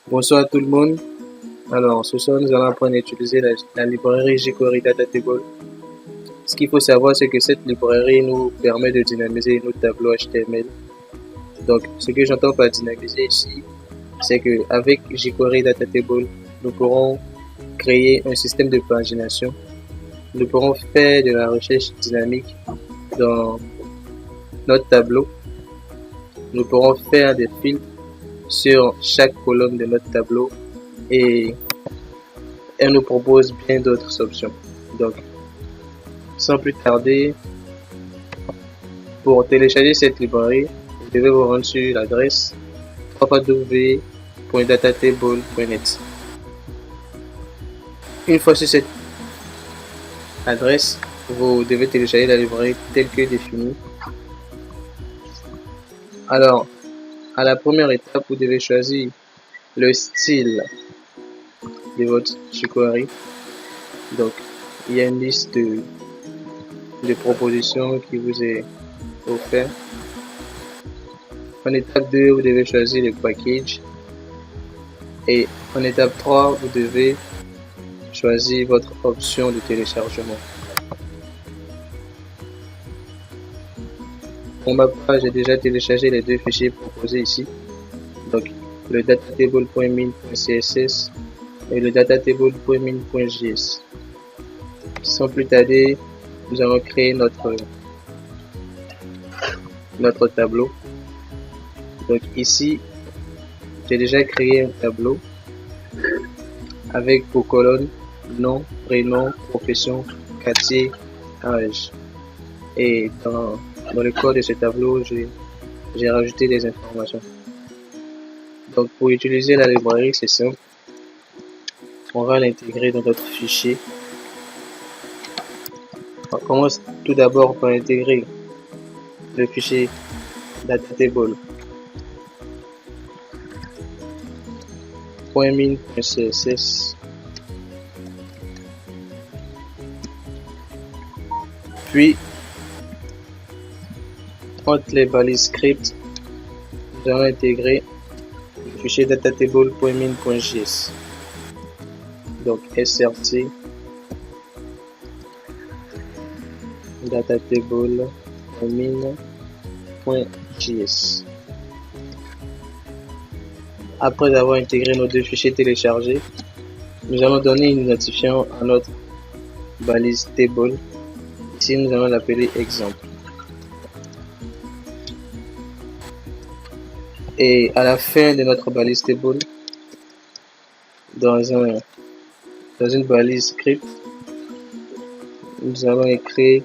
Bonsoir tout le monde. Alors, ce soir, nous allons apprendre à utiliser la librairie jQuery Data Table. Ce qu'il faut savoir, c'est que cette librairie nous permet de dynamiser nos tableaux HTML. Donc, ce que j'entends par dynamiser ici, c'est qu'avec jQuery Data Table, nous pourrons créer un système de pagination. Nous pourrons faire de la recherche dynamique dans notre tableau. Nous pourrons faire des filtres sur chaque colonne de notre tableau et elle nous propose bien d'autres options. Donc, sans plus tarder, pour télécharger cette librairie, vous devez vous rendre sur l'adresse www.datatable.net. Une fois sur cette adresse, vous devez télécharger la librairie telle que définie. Alors, à la première étape, vous devez choisir le style de votre jQuery. Donc, il y a une liste de propositions qui vous est offerte. En étape 2, vous devez choisir le package. Et en étape 3, vous devez choisir votre option de téléchargement. Pour ma part, j'ai déjà téléchargé les deux fichiers proposés ici. Donc, le datatable.min.css et le datatable.min.js. Sans plus tarder, nous allons créer notre tableau. Donc ici, j'ai déjà créé un tableau avec pour colonne nom, prénom, profession, quartier, âge. Et dans le corps de ce tableau, j'ai rajouté des informations. Donc pour utiliser la librairie, c'est simple. On va l'intégrer dans notre fichier. On commence tout d'abord par intégrer le fichier datatable.min.css. Puis, entre les balises script, nous allons intégrer le fichier datatable.min.js. Donc, srt datatable.min.js. Après avoir intégré nos deux fichiers téléchargés, nous allons donner un identifiant à notre balise table. Ici, nous allons l'appeler exemple. Et à la fin de notre balise table, dans une balise script, nous allons écrire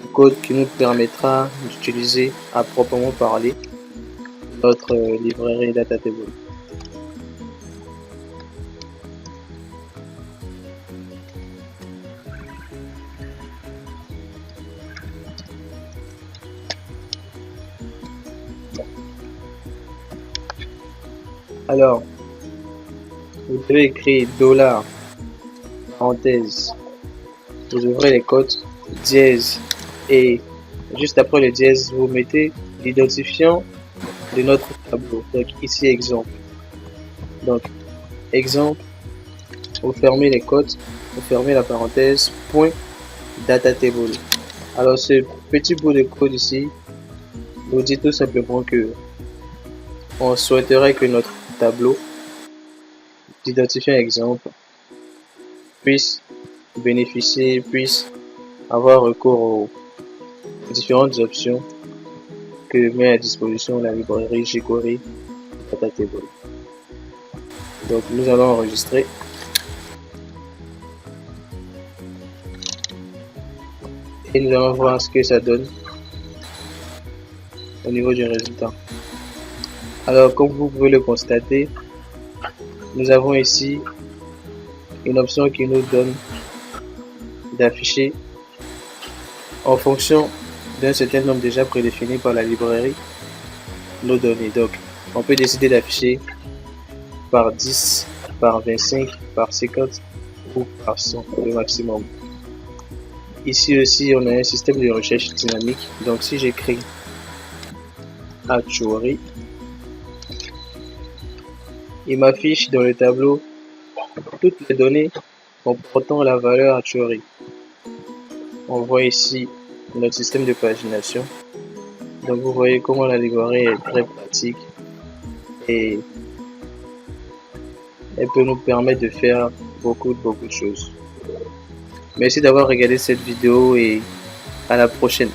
le code qui nous permettra d'utiliser à proprement parler notre librairie Datatable. Alors, vous devez écrire $, parenthèse, vous ouvrez les côtes, dièse, et juste après le dièse, vous mettez l'identifiant de notre tableau. Donc ici exemple. Donc exemple, vous fermez les côtes, vous fermez la parenthèse, point datatable. Alors ce petit bout de code ici nous dit tout simplement que on souhaiterait que notre tableau d'identifiant exemple puisse avoir recours aux différentes options que met à disposition la librairie jQuery Datatable. Donc nous allons enregistrer. Et nous allons voir ce que ça donne au niveau du résultat. Alors comme vous pouvez le constater, nous avons ici une option qui nous donne d'afficher en fonction d'un certain nombre déjà prédéfini par la librairie nos données. Donc on peut décider d'afficher par 10, par 25, par 50 ou par 100 le maximum. Ici aussi on a un système de recherche dynamique. Donc si j'écris actuary, Il m'affiche dans le tableau toutes les données comportant la valeur actuaire. On voit ici notre système de pagination. Donc vous voyez comment la librairie est très pratique et elle peut nous permettre de faire beaucoup de choses. Merci d'avoir regardé cette vidéo et à la prochaine.